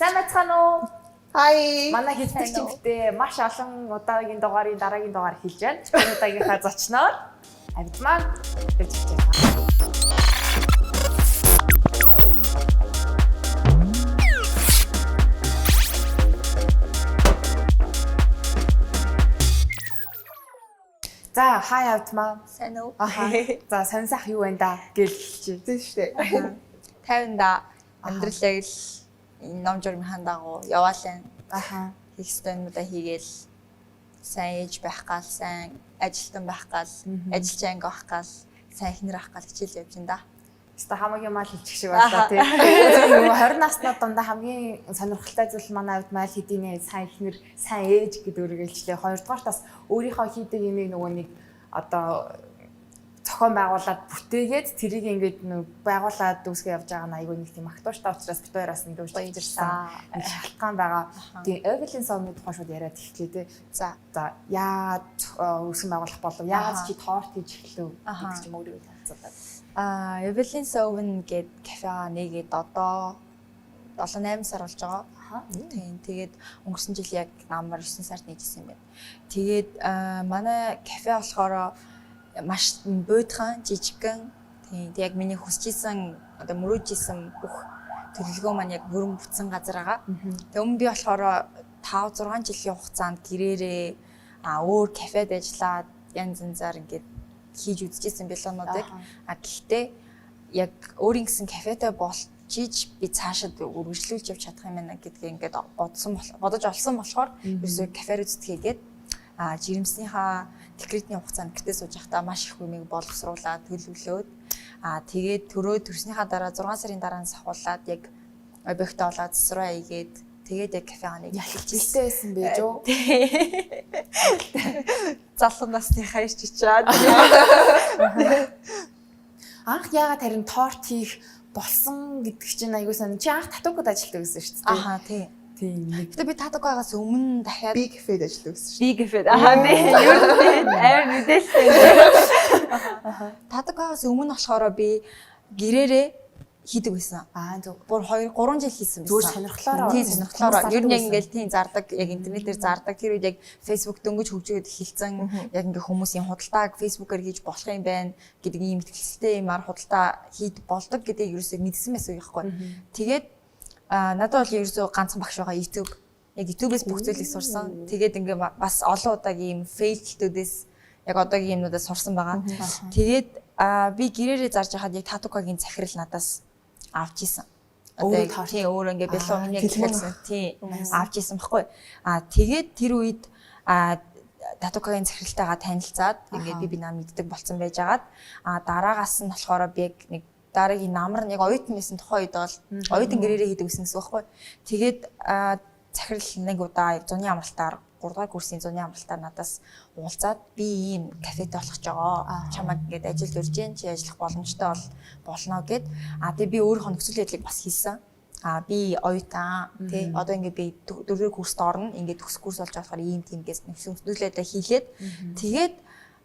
Сайн байцгаана уу? Hi. Манай хэлбэг чимэгтэй маш олон удаагийн дугаарын дараагийн дугаар хэлж байна. Энэ удаагийнхаа зочноор Авидман гэж хэлж байна. За, хай Авидман. Сайн уу? За, сайн сайх юу байна да гэж хэлчихье. Тийм шүү дээ. 50-да амьдралыг л ном журмын дагуу яваалаа. Хийх ёстой юмудаа хийгээл сайн ээж байх гал, сайн ажилтан байх гал, ажилч анги байх гал, сайн эхнэр байх гал хичээл явж байна да. Өстө хамгийн мал хэлчих шиг байна тийм. 20 наснаа дундаа хамгийн сонирхолтой зүйл манай хувьд майл хэдийнэ сайн эхнэр, сайн ээж гэдэг үргэлжлээ. Хоёрдугаар тас өөрийнхөө хийдэг юмыг нөгөө нэг одоо зохион байгуулад бүтээгээд тэрийг ингээд байгуулад дүүсгээ явж байгаа нь айгүй нэг тийм актууштай учраас бид хоёроос нэг дүүж ирсэн. Шалтгаан байгаа. Тийм Evelyn Song-ны тухай шууд яриад эхлэе тий. За яа үүсгэн байгуулах болов? Яагаад чи торт хийж эхлэв гэдэг ч юм уу өөрийгөө танилцуулаад. Evelyn Song гээд кафега нэгээд одоо 7-8 сар болж байгаа. Тийм. Тэгээд өнгөрсөн жил яг намар 9 сард нэгжсэн юм байна. Тэгээд манай кафе болохоор маш буйдхан, жижигхэн. Тийм. Яг миний хүсчихсэн одоо мөрөөжсэн бүх төлөвлөгөө маань яг бүрэн бүтсэн газар байгаа. Тэгээд өмнө би болохоор 5-6 жилийн хугацаанд гэрээрээ өөр кафед ажиллаад янз янзаар ингээд хийж үзчихсэн билонуудыг. Гэхдээ яг өөрийн гэсэн кафетэй болчих би цаашаа үргэлжлүүлж явж чадах юм байна гэдгийг ингээд бодож олсон болохоор ерөөсөө кафе руу зүтгээгээд жирэмснийхаа декретний хугацаанд гэртээ сууж байхдаа маш их юмыг боловсруулаад төлөвлөөд тэгээд төрснийхаа дараа 6 сарын дараа нь сахуулаад яг объект олоод засвараа хийгээд тэгээд яг кафеганыг эхэлчихсэн байсан байж юу? Залуу насныхаа ирж чичаад анх яагаад харин торт хийх болсон гэдэг чинь аягүй сан чи анх татуукад ажилладаг гэсэн шүү дээ. Тийм. Тийм. Гэтэ би татуукагаас өмнө дахиад би кафед ажилладаг гэсэн шүү. Би кафед. Тийм. Юу нэ мэдээлсэн. Татуукагаас өмнө болохоор би гэрээрээ хийдэг байсан. Зөв. Бүр 2-3 жил хийсэн байсан. Зүгээр сонирхлоороо. Тийм сонирхлоороо. Ер нь яг ингээл тийм зардаг, яг интернетээр зардаг. Тэр үед яг Facebook дөнгөж хөгжөөд эхэлсэн. Яг ингээ хүмүүсийн худалдааг Facebook-аар хийж болох юм байна гэдэг ийм ихтэй юмар худалдаа хийж болдог гэдгийг ерөөсөө мэдсэн байсан байхгүй. Тэгээд надад бол ерөөсөө ганцхан багш байгаа YouTube. Яг YouTube-ээс бүх зүйлийг сурсан. Тэгээд ингээ бас олон удаагийн фейлтүүдээс яг одоогийн юмнуудаас сурсан байгаа. Тэгээд би гэрээрээ зарж байхад яг татукагийн захирал надаас авч исэн. Тийм өөр ингээ бэлон яг хэлсэн. Тийм авч исэн баггүй. Тэгээд тэр үед татукагийн захиралтайгаа танилцаад ингээ би нам мэддэг болсон байж агаад дараагаас нь болохоор би яг нэг дараагийн намар яг оюутан байсан тухайн үед бол оюутан гэрээрээ хийдэг гэсэн байхгүй. Тэгээд захирал нэг удаа яг зуны амралтаар 3 дугаар курсын зуны амралтаар надаас уулзаад би ийм кафетэй болох ч байгаа. Чамайг ингээд ажилд урьж जैन чи ажиллах боломжтой болно гэд. Тэгээ би өөрийнхөө нөхцөл байдлыг бас хэлсэн. Би оюутан тий одоо ингээд би 4-р курст орно. Ингээд төгс курс болж болохоор ийм тийм гэсэн нөхцөл байдлаа хийлээд тэгээд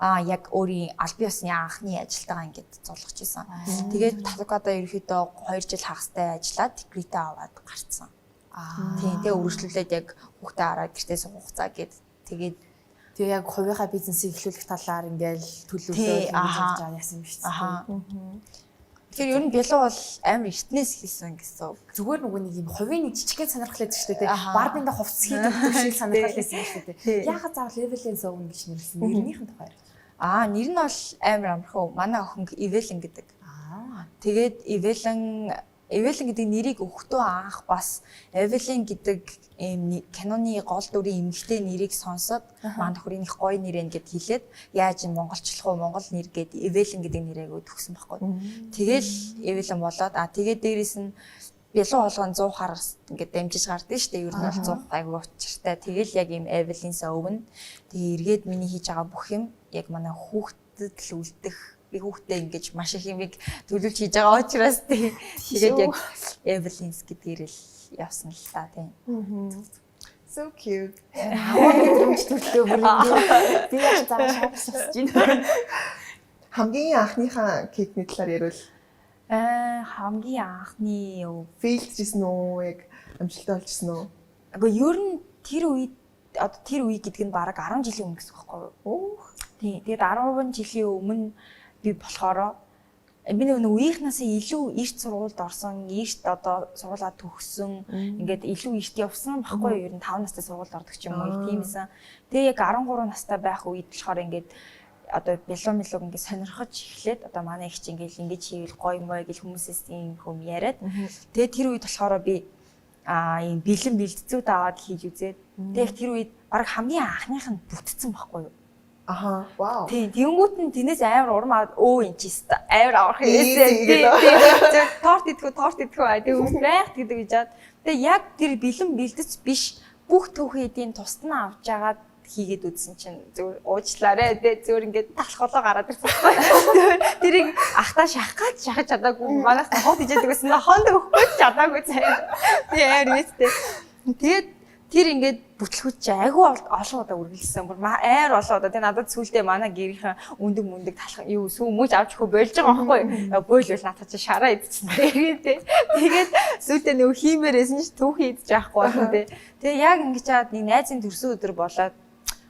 яг өөрийн аль бие усны анхны ажилтайгаа ингээд зулгаж исэн. Тэгээд татукадаа ерөөхдөө 2 жил хагастай ажиллаад декретээ аваад гарцсан. Тийм тэгээ үргэлжлүүлээд яг хүүхдээ хараад гэртээ суух хугацаа гээд тэгээд тэгээ яг хувийнхаа бизнесийг эхлүүлэх талаар ингээл төлөвлөлөө хийж байгаа яасан юм шүү дээ. Тэгэхээр ер нь бэлэн бол амар эртнээс хийсэн гэсэн. Зүгээр нөгөө нэг юм хувийн нэг жижигхэн сонирхол байдаг шүү дээ. Барбинда хувцас хийдэг шиг сонирхол байсан шүү дээ. Яхаа заавал Evelyn Song гэж нэрлсэн нэрнийхэн тухай. Нэр нь бол амар амархан. Манай охин Evelyn гэдэг. Тэгээд Evelyn гэдэг нэрийг өгөхдөө анх бас Evelyn гэдэг киноны гол дүрийн эмэгтэй нэрийг сонсоод маань тохирын их гоё нэр гэд хэлээд яаж монголчлох уу монгол нэр гэд Evelyn гэдэг нэрийг өгсөн байхгүй. Тэгэл Evelyn болоод тэгээд дээрэс нь бэлэн болгон 100 хараас ингээд дамжиж гардыг штэ ер нь бол 100 айгүй учиртай. Тэгэл яг ийм Evelyn Song. Тэгээ эргээд миний хийж байгаа бүх юм яг манай хүүхдэд л үлдэх би хүүхдээ ингэж маш их юмыг төлөвлөж хийж байгаа учраас тэгээд яг Evelyn's гэдгээр л явсан л та тийм. So cute. Хөөж төлөө бүр ингэ би яаж зараа шаардсан чинь. Хамгийн анхныхаа кейкний талаар ярил. Хамгийн анхны юу фейлдчихсэн үү яг амжилттай олжсон уу? Агаа ер нь тэр үе гэдэг нь бараг 10 жилийн өмнө гэсэн үг байхгүй юу? Тийм. Тэгээд 10 жилийн өмнө би болохоор би нэг үеийнхнээс илүү эрт сургуульд орсон, эрт одоо сургуулаа төгссөн, ингээд илүү эрт явсан баггүй юу? Ер нь 5 настай сургуульд ордог ч юм уу, тиймсэн. Тэгээ яг 13 настай байх үед болохоор ингээд одоо бэлон ингээд сонирхож эхлээд одоо манай их чи ингээд хийвэл гоё мой гэл хүмүүсээс ийм хүм яриад. Тэгээ тэр үед болохоор би ийм бэлэн бэлтцүүд аваад хийж үзээд. Тэгээ тэр үед баг хамгийн анхных нь бүтцэн баггүй юу? Аха, вау. Тийм, тэнгуут нь тэнэс амар урмаад эн чи амар аврах юмээ. Торт идэхүү. Тэгээ байх гэдэг гэж бод. Тэгээ яг тэр бэлэн бэлдэц биш бүх түүхий эдийн тусна авч яагаад хийгээд үзсэн чинь зөв уучлаарэ. Тэгээ зөв ингээд талхолоо гараад ирсэн байхгүй. Тэрийг ахтаа шахаж чадаагүй. Манаас хот ижээдэг гэсэн. Хонд өгөхгүй чадаагүй цаа. Тэгээ амар нэстэй. Тэгээд тэр ингээд бүтлгүүч чи айгүй олон удаа үргэлжлсэн. Бүр амар олон удаа. Тэгээ надад сүултээ манай гэрийнхэн үндэг талах юу сүмөж авч хөө болж байгаа байхгүй. Бойлвол надад чи шараа идчихсэн. Тэгээд сүултээ нөгөө хиймээрсэн чи түүхий идчих яахгүй болсон тий. Тэгээ яг ингэж чаад нэг найзын төрсөн өдөр болоод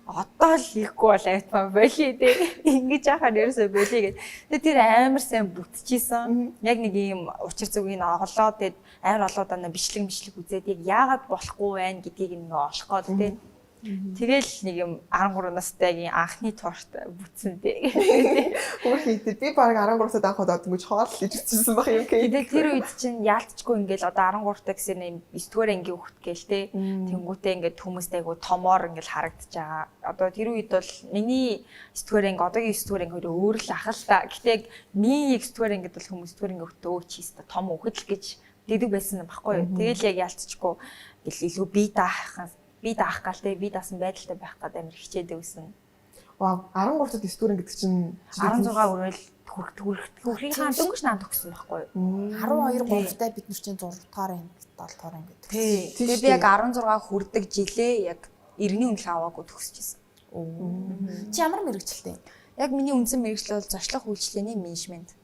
одоо л хийхгүй бол айтмаа болий тий. Ингэж яхаар ерөөсөө болий гэд. Тэгээ тэр амар сайн бүтчихсэн. Яг нэг ийм учир зүгийг оголоо. Тэгээд амар олоодаа бичлэг үзээд яг яагаад болохгүй байна гэдгийг нэг олох гол тий. Тэгэл нэг юм 13 настайгийн анхны торт бүтсэн тий. Хүүхдээ би баг 13 сард анх удаа ингэж хоол хийж үзсэн баг юм кейк. Тэгээ тэр үед чинь яалтчгүй ингээл одоо 13 таа гэсэн юм 9-р ангийн хүүхд гээл тий. Тэнгүүтээ ингээд хүмүүстэй айгу томоор ингээл харагдаж байгаа. Одоо тэр үед бол миний 9-р анги одоогийн 9-р анги өөрөө өөр л ахал та. Гэтэ яг миний 9-р ангид бол хүмүүс 9-р анги хүүхдээ өө чийс та том хүүхэд л гэж дэдэг байсан байхгүй юу. Тэгэл яг яалтчгүй илүү бие даах галтэй би даасан байдалтай байх гэдэг амар хичээдэг гэсэн. Вау, 13 дэх 9 гэдэг чинь 16 өрөөл хүрхийнхаа дөнгөж наанд төгссөн байхгүй юу? 12 3-тай бид нар чинь 6 дугаар анги 7 дугаар анги гэдэг. Тэгээ би яг 16 хүрдэг жилээ яг 90-ийн өмнө аваагүй төгсөжсэн. Чи ямар мэрэгчлээ? Яг миний үндсэн мэрэгчлэл бол зочлох үйлчлэлийн менежмент.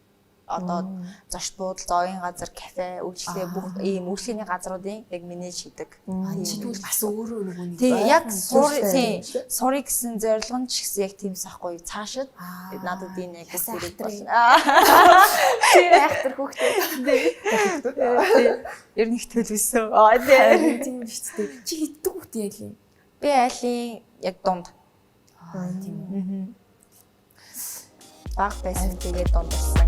Одоо зочд буудал, зоогийн газар, кафе, үйлчлэгээ бүх ийм үйлчлэгийн газруудын яг менеж хийдэг. Чи тэгвэл бас өөрөө нөгөө нэг. Тийм, яг сурыг гэсэн зорилго нь ч гэсэн яг тиймс ахгүй цаашид надад энэ яг хэрэг болно. Айхтар хүүхдээ. Ер нь их төлөвсөн. Тийм биш үү? Чи хитдэг хүүхдээ яа лээ? Би айлын яг дунд. Тийм үү. Баг байсан тэгээд дунд байсан.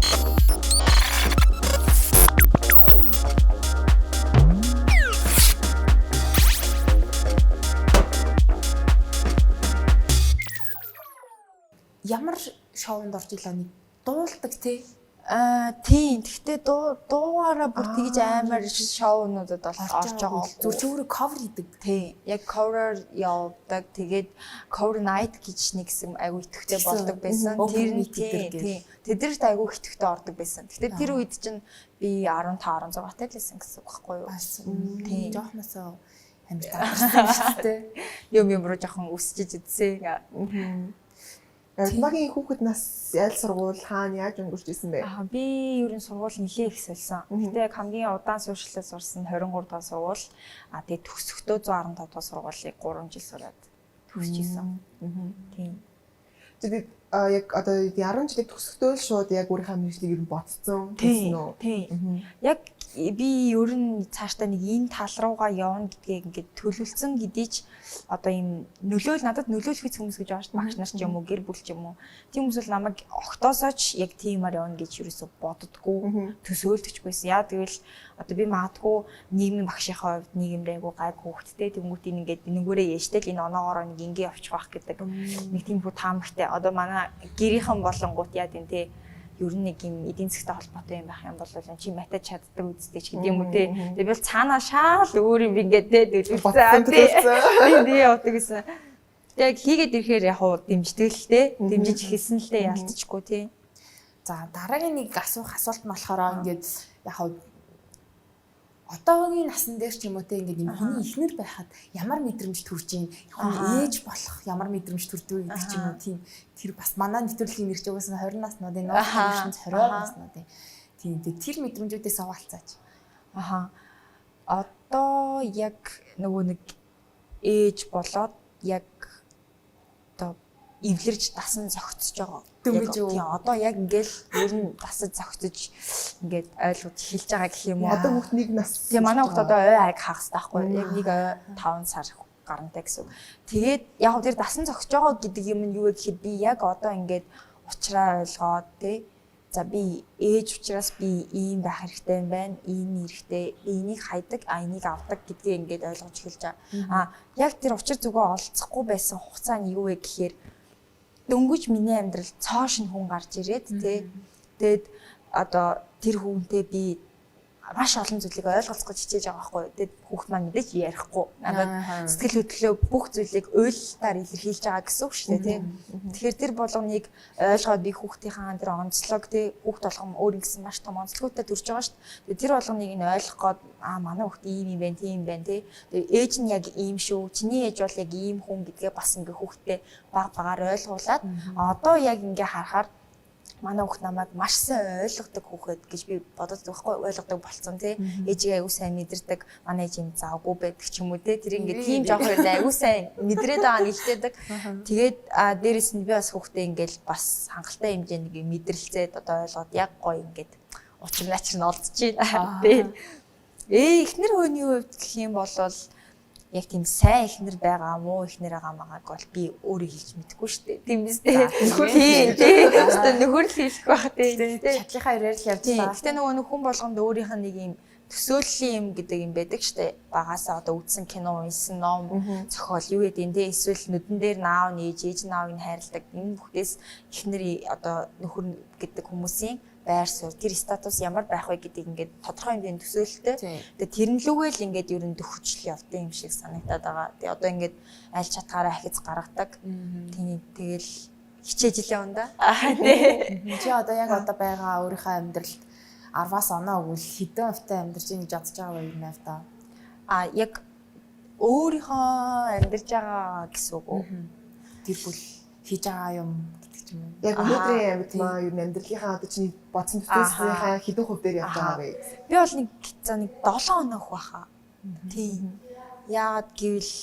Ямар шоунд орж илаа нэг дуулдаг тий. Тийм. Гэхдээ дуугаараа бүр тэгж амар шоунуудад бол орж байгаа. Зүгээр cover хийдэг. Тийм. Яг cover явуулдаг. Тэгээд cover night гэж нэг хэсэг айгүй итгэвтэй болдог байсан. Тэр нь тийм. Тэдэрт айгүй итгэвтэй ордог байсан. Гэхдээ тэр үед чинь би 15 16 тал байсан гэсэн үг байхгүй юу? Тийм. Жоохносоо амар таарсан шүү дээ. Юм руу жоохон өсчиж идсэн. Багийн хүүхэд нас аль сургууль хаана яаж өнгөрч исэн бэ? Би ер нь сургууль нэлээ их солисон. Гэтэ яг хамгийн удаан суурьшлаас сурсан 23 дахь сургууль. Тэгээ төгсөхдөө 115 дахь сургуулийг 3 жил сураад төгсчихсэн. Тийм. Тэгээд яг одоо 10 жилийн төгсөхдөө шууд яг өөрийнхөө мэргэжлийг ер нь ботцсон гэсэн үү? Тийм. Яг би ер нь цаашдаа нэг энэ тал руугаа явна гэдгийг ингээд төлөвлөсөн гэдээ ч одоо ийм надад нөлөөлөх хүмүүс гэж байгаа шүү дээ. Багш нар ч юм уу, гэр бүл ч юм уу. Тийм хүмүүс бол намайг огтоосооч яг тиймаар явна гэж юусоо боддгоо, төсөөлдөж байсан. Яа тэгвэл одоо би магадгүй нийгмийн багшийнхаа хувьд нийгэмд айгу гайг хөөхттэй тэнгуүтийн ингээд нэгээрээ яштэл энэ оноогоор нэг ингээ явчих واخ гэдэг. Нэг тийм хүү таамагтай. Одоо манай гэрийнхэн болонгууд яа гэв те ер нь нэг юм эдийн засгтай холбоотой юм байх юм бол чи матаж чаддаг үсттэй ч гэдэг юм уу те. Тэгээ би бол цаанаа шаал өөр юм ингээд те дэлгэрсэн. Тийм явдаг гэсэн. Яг хийгээд ирэхээр яг хуу дэмждэг л те. Дэмжиж хэлсэн л те ялцчихгүй те. За дараагийн нэг асуулт нь болохоор ингээд яг хуу одоогийн насан дээр ч юм уу те ингээд юм хүний ихнэр байхад ямар мэдрэмж төрж ийн хүн ээж болох ямар мэдрэмж төрдөг гэдэг ч юм уу тийм тэр бас манай нэвтрүүлгийн нэрч угаасаа 20 наснуудын нууц 20 наснуудын тийм тэр мэдрэмжүүдээс хаваалцаач. одоо яг нөгөө нэг ээж болоод яг одоо эвлэрж дасан зохицож байгаа. Дөнгөж үү? Тийм одоо яг ингээл ер нь дасаж зохицож ингээд ойлгож эхэлж байгаа гэх юм уу. Одоо хүүхд нэг нас. Тийм манай хүүхд одоо ой аяг хагас таахгүй. Яг нэг 5 сар гарантай гэсэн. Тэгээд яг тэр дасан зохицож байгаа гэдэг юм нь юу вэ гэхэд би яг одоо ингээд уучраа ойлгоод тий. За би ээж учраас би ийм байх хэрэгтэй юм байна. Ийм хэрэгтэй. Энийг хайдаг, энийг авдаг гэдгийг ингээд ойлгож эхэлж байгаа. Яг тэр учир зүгөө олцохгүй байсан хугацаа нь юу вэ гэхээр дөнгөж миний амьдрал цоошин хүн гарч ирээд тий. Тэгэд одоо тэр хүнтэй би маш олон зүйлийг ойлгоцох гэж хичээж байгаа байхгүй. Тэгээд хүүхд маань мэдээж ярихгүй. Надад сэтгэл хөдлөлөө бүх зүйлийг уйлтаар илэрхийлж байгаа гэсэн үг шүү дээ, тийм. Тэгэхээр тэр болгоныг ойлгоод би хүүхдийнхаа тэр онцлог тий хүүхд болгон өөр ингэсэн маш том онцлогтой төрж байгаа шүү дээ. Тэгээд тэр болгоныг нь ойлгох гээд манай хүүхд ийм юм байна, тийм юм байна тий. Тэгээд ээж нь яг ийм шүү. Чиний ээж бол яг ийм хүн гэдгээ бас ингээ хүүхдтэй баг багаар ойлгуулад одоо яг ингээ харахаар манай хүүхд намайг маш сайн ойлгодог хүүхэд гэж би бодож байгаа байхгүй ойлгодог болцсон тий ээжигээ аягүй сайн мэдэрдэг манай ээж юм заавгүй байдаг ч юм уу тий тэр ингээд тийм жоох юм аягүй сайн мэдрээд байгаа нь илтээдэг тэгээд дээрэс нь би бас хүүхдээ ингээд бас хангалттай хэмжээний мэдрэлцээд одоо ойлгоод яг гоё ингээд учир начир нь олдож байна тий эхнэр хөөний хувьд гэх юм бол яг тийм сайн эхнэр байгаа мó эхнэр байгаа магааг бол би өөрөө хэлж мэдэхгүй шүү дээ. Тийм биз дээ. Нөхөр л хэлэх байх тийм. Чадлынхаа ирээр л явж байгаа. Гэтэ нөгөө хүн болгонд өөрийнх нь нэг юм төсөөллийн юм гэдэг юм байдаг шүү дээ. Багасаа одоо үзсэн кино, унсан ном, зохиол юу гэдэг юм те эсвэл нүдэн дээр наав нээж, ээж наавыг хайрладаг. Энэ бүхтээс эхнэрийн одоо нөхөр гэдэг хүмүүсийн байр суурь тэр статус ямар байх вэ гэдгийг ингээд тодорхой хэмжээний төсөөлөлтэй. Тэгээ тэрнлүүгээ л ингээд ер нь төхөжл явдаг юм шиг санагдаад байгаа. Тэгээ одоо ингээд аль чатгаараа ахиц гаргадаг. Тийм тэгэл хичээж илээ унда. Тий. Чи одоо яг одоо байгаа өөрийнхөө амьдралд 10-аас оноо өгвөл хэдэн хувьтай амьдарч ийн гэж бодож байгаа вэ энэ авта? Яг өөрийнхөө амьдарч байгаа гэсэн үг үү? Тэр бүл хийж байгаа юм гэдэг ч юм уу. Яг өнөөдрийн амьд маа юу амьдралынхаа одоо чиний бодсон төсөөсийнхаа хэдэн хувь дээр явж байгаа вэ? Би бол нэг 7 хоног байхаа. Тийм. Яагаад гэвэл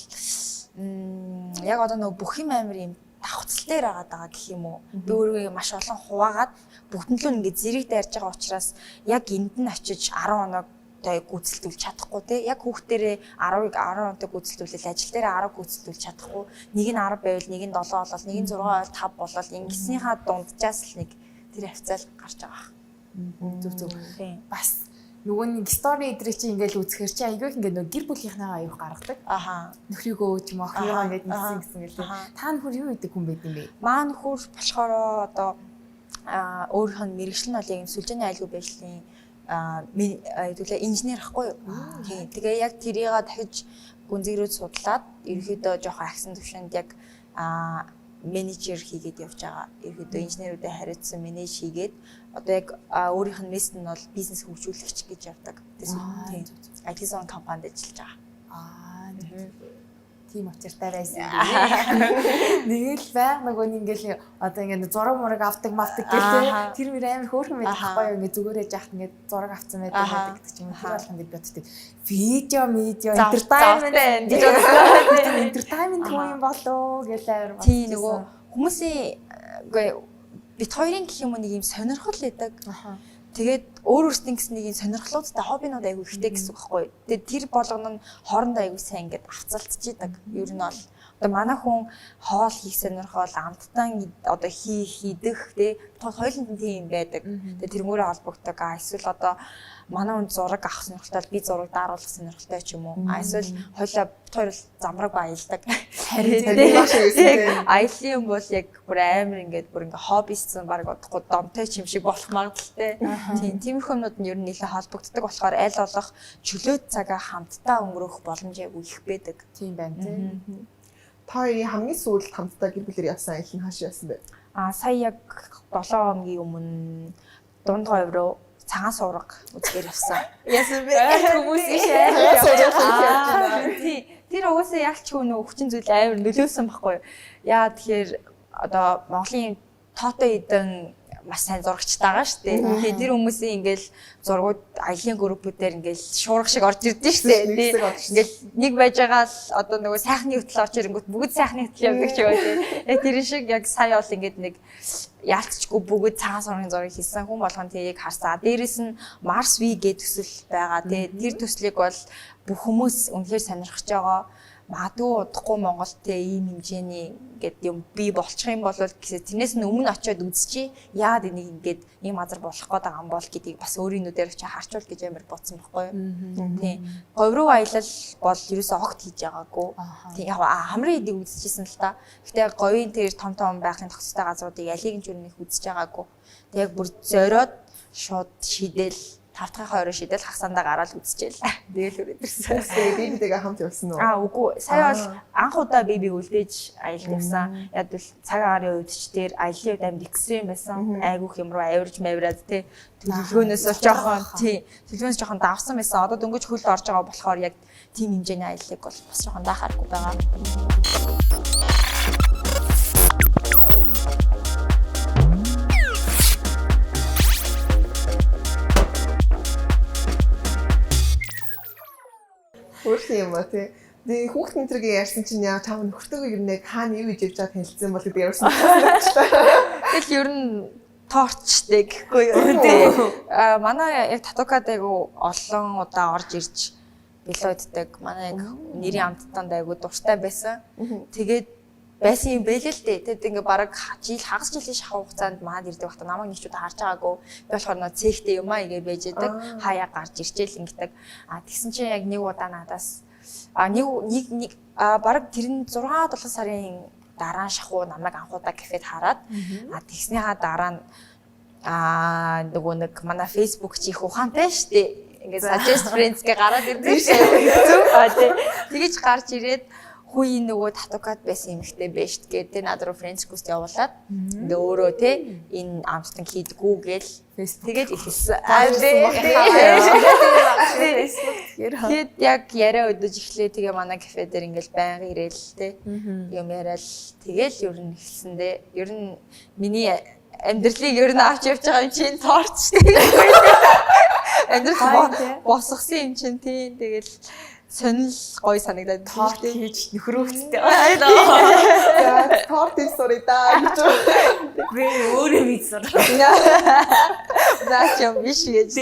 яг одоо нөгөө бүх юм амир юм давхцал дээр байгаа гэх юм уу. Би өөрөө маш олон хуваагаад бүгднлөө ингээд зэрэг дайрж байгаа учраас яг энд нь очиж 10 хоног гүйцэлдүүлж чадахгүй те яг хүүхдэрээ 10-ыг 10 онтой гүйцэлдүүлэл ажил дээр 10 гүйцэлдүүлж чадахгүй нэг нь 10 байвал нэг нь 7 болол нэг нь 6 болол 5 болол ингэснийхаа дунджаас л нэг тэр хавцаал гарч байгаа. Зүг. Бас нөгөө нэг стори эдрийг чи ингээл үзэхэр чи айгүй ингээд нөгөө гэр бүлийнхнээ аюух гаргадаг. Нөхрийгөө ч юм охингоо ингээд нэгсэн гэсэн гэлээ. Та нөхөр юу гэдэг хүн байд юм бэ? Маа нөхөр болохоор одоо өөрийнх нь мэрэгчлэн бол яг сүлжээний айлгой байшлын хэдүүлээ инженер ахгүй юу. Тийм. Тэгээ яг тэрийг дахиж гүнзгийрүүд судлаад ерөөхдөө жоохон агсан төвшөнд яг менежер хийгээд явж байгаа. Ерөөхдөө инженерүүдэд хариуцсан менеж хийгээд одоо яг өөрийнх нь мессен нь бол бизнес хөгжүүлэгч гэж явдаг. Тийм. IT zone компанид ажиллаж байгаа. Тийм очиртай байсан. Нэг л байг нөгөө ингээл одоо ингээд зураг мураг авдаг мавдаг гэх тэр мөр амар хөөрхөн байдаг байхгүй юу ингээд зүгээрээ жахт ингээд зураг авсан байдаг гэдэг ч юм уу тэр болох ингээд боддог. Видео entertainment гэж боддог. Entertainment хүн юм болоо гэж амар боддог. Тийм нөгөө хүмүүсийн үгүй бит хоёрын гэх юм уу нэг юм сонирхол байдаг. Тэгээд өөр өөрсдийн гэсэн нэг сонирхлуудтай хоббинууд айгүй ихтэй гэсэн үг байхгүй. Тэгээд тэр болгоно нь хоорондоо айгүй сайн ингээд авцалтчихдаг. Ер нь бол одоо манай хүн хоол хийх сонирхол амттан одоо хийдэх тий хоёуланд тийм байдаг. Тэгээд тэрнгүүрээ холбогддог. Эсвэл одоо манай хүн зураг авах сонирхолтой би зураг дааруулах сонирхолтой ч юм уу. Эсвэл хоёулаа хоёр замраг баялдаг. Харин маш байсан. Аялын юм бол яг бүр амар ингээд бүр ингээд хоббистсан баг одохгүй домтой ч юм шиг болох магадaltaй. Тийм юмнууд нь ер нь нэлээд холбогддог болохоор аль болох чөлөөт цагаа хамтдаа өнгөрөх боломж яг их байдаг. Тийм байна тийм. Та хоёрын хамгийн сүүлд хамтдаа гэр бүлээр явсан аялал нь хаашаа яасан бэ? Сая яг 7 хоногийн өмнө дунд говь руу цагаан суурга үзгээр явсан. Яасан бэ? Хүмүүс тий. Тэр угаасаа ялчгүй нөө хүчин зүйл амар нөлөөсөн байхгүй юу? Яа тэгэхээр одоо Монголын тоотой эдэн маш сайн зурагчтай байгаа шүү дээ. Тэгээ тэр хүмүүсийн ингээл зургууд аялын группүүдээр ингээл шуурга шиг орж ирдэ шүү дээ. Ингээл нэг байж байгаа л одоо нөгөө сайхны хөтөл орж ирэнгүүт бүгд сайхны хөтөл явдаг ч юм уу. Тэр шиг яг сая бол ингээд нэг яалтчгүй бүгд цагаан сургын зургийг хийсэн хүн болгон тийг харсаа. Дээрээс нь Mars V гэдэг төсөл байгаа. Тэр төслийг бол бүх хүмүүс үнэхээр сонирхож байгаа. Магадгүй удахгүй Монголд ийм хэмжээний ингээд юм бий болчих юм бол гэсэн тэрнээс нь өмнө очиод үзчихье. Яагаад энийг ингээд ийм газар болох гээд байгаа юм бол гэдгийг бас өөрийн нүдээр очиж харчвал гэж амар бодсон байхгүй юу. Тийм. Говь руу аялал бол ерөөсөө огт хийж байгаагүй. Тийм яг хамрын эдийг үзчихсэн л та. Гэтэ говийн тэр том байхын тогтцтой газруудыг алийг нь ч үнэнх үзэж байгаагүй. Тэг яг бүр зориод шууд шидэл 5 дахь хоёроо шидэл хагсандаа гараад үзчихэл. Тэгэл үрээдэрсэн. Бибитэйгээ хамт явсан уу? Үгүй. Сая бол анх удаа бибиг үлдээж аялд явсан. Яг л цаг аарын үед ч тэр аялын үед амьд экстрим байсан. Айгүйх юм руу авирж мавираад тий. Төлөвлөгөөнөөс жоохон тий. Төлөвлөгөөнөөс жоохон давсан байсан. Одоо дөнгөж хөл орж байгаа болохоор яг тийм хэмжээний аяллыг бол бас жоохон даахааргүй байгаа. Өөрсөн юм аа тий. Тэгээ хүүхдэн тэргээ ярьсан чинь яа чам нөхөртөөгөө ер нь хаана юу хийж явж байгааг хэлсэн бол гэдэг ярьсан. Тэгэл ер нь торчтэй гэхгүй юу тий. Манай яг татукад айгу олон удаа орж ирж билооддаг. Манай яг нэрийн амттанд айгу дуртай байсан. Тэгээд байсан юм бэлээ л дээ. Тэгэд ингээ бараг хагас жилийн шахуу хугацаанд маад ирдэг багта намайг ничүүд харж байгаагүй. Би болохоор нөө цэгтэй юм аа игээ байж байдаг. Хаяа гарч ирчээл ингэдэг. Тэгсэн чинь яг нэг удаа надаас нэг бараг тэр нь 6-7 сарын дараа шахуу намайг анхудаа кафед хараад тэгснийхаа дараа нь нөгөө нэг манай Facebook чи их ухаантай штэ. Ингээ suggest friends гэ гараад ирдэг шүү. Тэгэж гарч ирээд хүй нөгөө татукад байсан эмэгтэй байж гэдэг. Тэ над руу friends request явуулаад ингээ өөрөө те энэ амттан хийдгүү гээл тэгээд ихэлсэн. Тэгээд яг яриа өдөж эхлэе. Тэгээ манай кафе дээр ингээл байнга ирээл те юм яриад тэгэл ер нь эхэлсэн дээ. Ер нь миний амьдралыг ер нь авч явж байгаа юм чинь торч те. Амьдрал босгосон юм чинь тийм тэгэл сонил гой санагдаад торт хийж нөхрөөцтэй. Торт хийж сурыг даа гэж. Би өөрөө хийж сур. Наач юм биш гэж.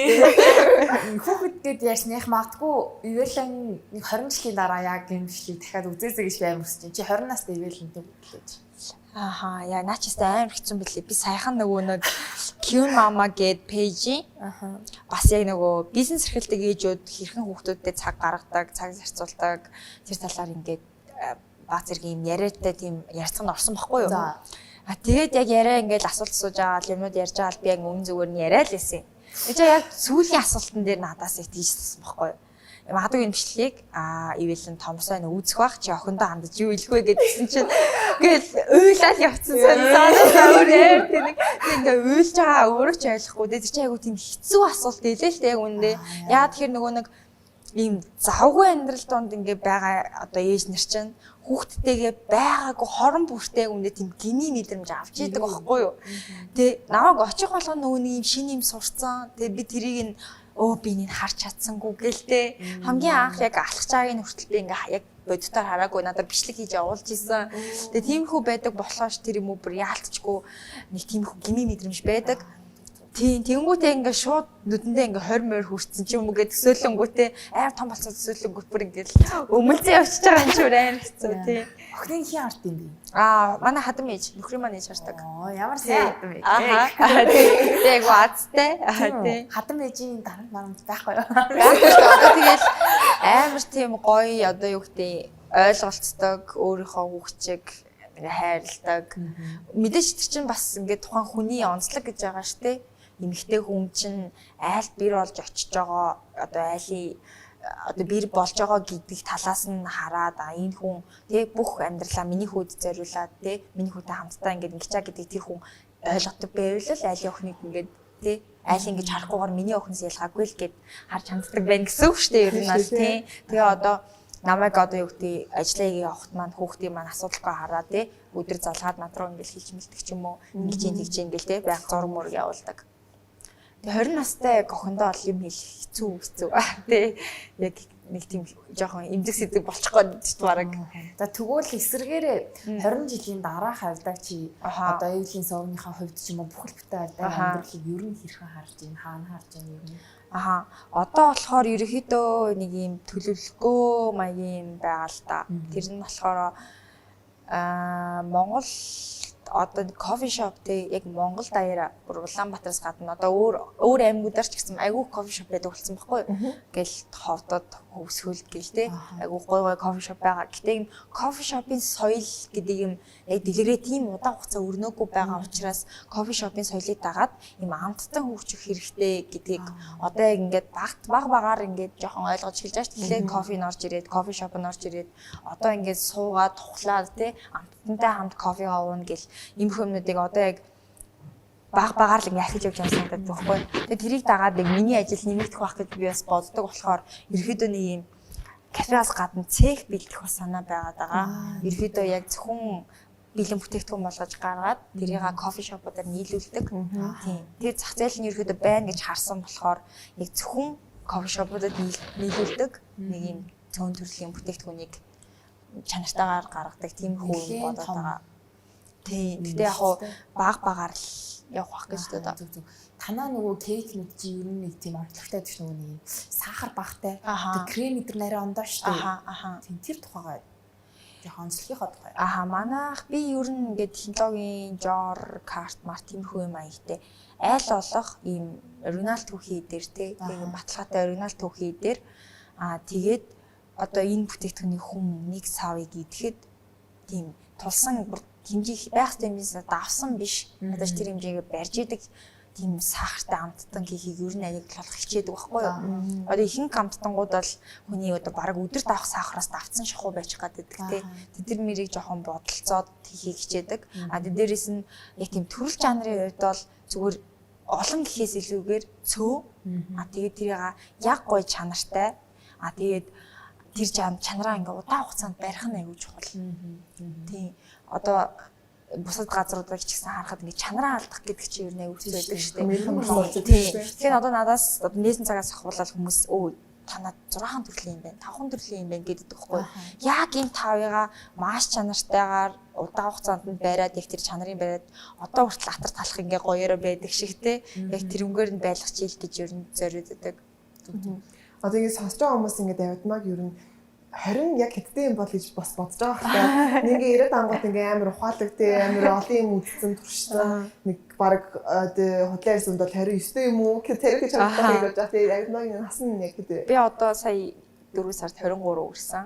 Хүүхэдгээд ярьсных магадгүй ивэлэн 20 жилийн дараа яг гэмшлийг дахиад үзээсэй гэж би амарч чинь. Чи 20 настай ивэлэнтэй бүтлээж. Яа наачстай амар хэцүү билээ. Би саяхан нөгөө нэг Cune Mama гээд пэйжи. Бас яг нөгөө бизнес эрхэлдэг ээжүүд хэрхэн хүүхдүүдэд цаг гаргадаг, цаг зарцуулдаг тэр талаар ингээд баг зэрэг юм яриатай тийм ярьцгаанд орсон байхгүй юу? Тэгээд яг яриа ингээд асуулт асууж байгаа юмнууд ярьж байгаа л би яг өмнө зүгээр нь яриа л байсан. Эцээ яг сүүлийн асуултан дээр надаас их тийжсэн байхгүй юу? Магадгүй энэ бичлэгийг ивэлэн томсоо үзэх бах чи охиндоо хандаж юу хэлэх вэ гэдгсэн чинь тэгэл уйлал явцсан санаа өөр тийм ингээ уйлж байгаа өөрөө ч ойлгохгүй дээ чи айгу тийм хэцүү асуулт хэлээ л дээ яг үндэ яа тэгэхээр нөгөө нэг ийм завгүй амьдрал донд ингээ байгаа одоо ээж нар чинь хүүхдтэйгээ байгаагүй хорон бүртээ үндэ тийм гиний мэдрэмж авч идэг байхгүй юу тэгээ намайг очих болгоно нөгөө нэг юм шинэ юм сурцсан тэгээ би тэрийг нь би энэ харж чадсангүй гэлтэй хамгийн анх яг алхаж байгаагийн хүртэл би ингээ яг бодитоор хараагүй надад бичлэг хийж явуулж исэн. Тэгээ тиймэрхүү байдаг болохоор тэр юм уу бүр яалтчгүй нэг тиймэрхүү гими мэдрэмж байдаг. Тэнгүүтээ ингээ шууд нүдэндээ ингээ 20 морь хүрсэн ч юм уу гэдэг төсөөлөнгүүтээ амар том болцоо төсөөлөнгүүт бүр ингээл өмөлцөө явчихж байгаа юм шиг амар хэцүү тий. Охины хин арт юм би. Манай хадам ээж нөхрийн маань ээж хардаг. Ямар сайн хадам ээж. Тэг вацтай. Тий. Хадам ээжийн дарамт марамт байхгүй юу? Тэгэл амар тийм гоё одоо юу гэдэг ойлголцдог өөрийнхөө хүүхчиг ингээ хайрладаг. Мэдээж тэр чинь бас ингээ тухайн хүний онцлог гэж байгаа шүү дээ. Эмэгтэй хүн чинь айлт бэр болж очиж байгаа одоо айлын одоо бэр болж байгаа гэдэг талаас нь хараад энэ хүн тэг бүх амьдралаа миний хүүд зориулаад тэг миний хүүдтэй хамтдаа ингээд ингэчаа гэдэг тэр хүн ойлгодог байвал айлын охиныг ингээд тэг айл ингэж харахгүйгээр миний охиноос ялгаагүй л гэд харж ханддаг байх гэсэн үг шүү дээ ер нь аль тий. Тэгээ одоо намайг одоо юу гэдэг ажлаа явахт маань хүүхдийн маань асуудалгүй хараа тий өдөр залгаад над руу ингээл хэлж мэлдэг ч юм уу ингэж тэгж ингээл тий байг зураг мөр явуулдаг. Тэгээ 20 настай охиндоо бол юм хэлэх хэцүү тий яг нэг тийм жоохон эмзэг сэдэг болчих гээд ч бараг. За тэгвэл эсэргээрээ 20 жилийн дараах авдаг чи одоо ээжийн совныхаа хувьд ч юм уу бүхэл бүтэн авдаг амьдралыг ер нь хэрхэн харж байна? Хаана харж байна ер нь? Одоо болохоор ерөөхдөө нэг юм төлөвлөгөө маягийн байгаа л да. Тэр нь болохоор Монгол одоо кофе шоп те яг Монгол даяараа Улаанбаатараас гадна одоо өөр аймагудаар ч гэсэн айгүй кофе шоп байдаг болсон байхгүй юу. Гэл ховдод хөвсгөлд гэл те айгүй гой кофе шоп байгаа. Гэтэ юм кофе шопын соёл гэдэг юм яг дэлгэрээ тийм удаан хугацаа өрнөөгүй байгаа учраас кофе шопын соёлыг дагаад юм амттан хөгжих хэрэгтэй гэдгийг одоо яг ингээд багаар ингээд жоохон ойлгож хэлж байгаа шүү дээ. Кофе нь орж ирээд кофе шоп нь орж ирээд одоо ингээд суугаад тухлаад те амттантай хамт кофе ууна гэл ийм хүмүүдийг одоо яг багаар л яхиж явж байгаа санагдаад байхгүй. Тэгээ тэрийг дагаад нэг миний ажил нэмэгдэх байх гэж би бас боддог болохоор ерөөдөө нэг юм кафеас гадна цех бэлдэх бас санаа байгаад байгаа. Ерөөдөө яг зөвхөн бэлэн бүтээгдэхүүн болгож гаргаад тэрийг кофе шопуудаар нийлүүлдэг. Тийм. Тэр зах зээл нь ерөөдөө байна гэж харсан болохоор яг зөвхөн кофе шопуудад нийлүүлдэг нэг юм цөөн төрлийн бүтээгдэхүүнийг чанартайгаар гаргадаг тийм хүү бодоод байгаа. Тийм. Гэтэ яг багаар л явах гэж боддог. Танаа нөгөө кейкнүүд чи ер нь нэг тийм онцлогтой биш нөгөө нэг сахар багтай. Тэг крем идэр нарийн ондоо шүү дээ. Тийм тэр тухайгаа яг онцлогийнхоо тухай. Манайх би ер нь ингээд технологийн жор, карт, март тиймэрхүү юм аягтай. Айл болох ийм оригинал түүхий дээр тийм баталгаатай оригинал түүхий дээр тэгээд одоо энэ бүтээгдэхүүний хүм нэг савыг идэхэд тийм тулсан хэмжээ байх хэмжээс давсан биш. Надад тэр хэмжээгээ барьж идэг тийм сахартай амттан хийхийг ер нь аяглах хичээдэг байхгүй юу? Одоо ихэнх амттангууд бол хүний одоо бараг өдөр давах сахараас давцсан шахуу байж гаддаг тий. Тэр мэрийг жоохон бодолцоод хийхийг хичээдэг. Дээрээс нь яг тийм төрөл жанрын хувьд бол зүгээр олон гэхээс илүүгээр цөө. Тэгээд тэрийг яг гоё чанартай. Тэгээд тэр чанараа ингээ удаан хугацаанд барих нь аягүй чухал. Тийм. Одоо бусад газруудыг ч гэсэн харахад ингээ чанараа алдах гэдэг чинь ер нь аягүй хэцүү байдаг шүү дээ. Тэгэхээр одоо надаас нээсэн цагаас ахуулаад хүмүүс танад 6 төрлийн юм байна, 5 төрлийн юм байна гэдэг байхгүй. Яг энэ 5-ыгаа маш чанартайгаар удаан хугацаанд нь бариад яг тэр чанарын бариад одоо хүртэл атар талах ингээ гоёроо байдаг шиг те. Яг тэрнгээр нь байлгах чийл гэж ер нь зориулдаг. Одоо ингэ сонсож байгаа хүмүүс ингэ давидмаг ер нь 20 яг хэдтэй юм бол гэж бас бодож байгаа хэрэг. Нэг ингээд 90 ангууд ингээ амар ухаалагдтыг амар олон юм үзсэн туршсан. Нэг баг худлаа ирсэнд бол 29 юм уу? Тэр гэж харагдах гэж байна. Тэгээд давидмагийн нас нь яг хэд вэ? Би одоо сая 4 сард 23 өрсөн.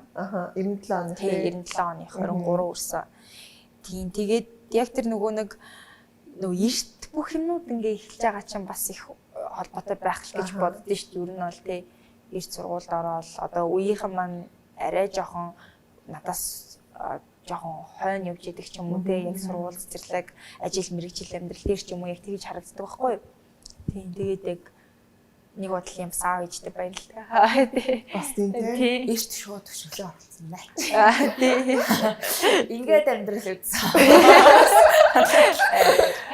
97 оны. Тийм 97 оны 23 өрсөн. Тийм тэгээд яг тэр нөгөө эрт бүх юмнууд ингээ эхэлж байгаа чинь бас их холбоотой байх л гэж боддөө шүү дээ. Ер нь бол тий эрт сургуульд ороод одоо үеийнхэн маань арай жоохон надаас жоохон хойно явж идэг ч юм уу те яг сургууль цэцэрлэг ажил мэргэжил амьдрал дээр ч юм уу яг тэгж харагддаг байхгүй юу. Тийм тэгээд яг нэг бодлын юм сав ижтэй баярлалаа тий. Бас тийм те эрт шууд төвшөлөө оролцсон байна. Тий. Ингээд амьдрал үзсэн.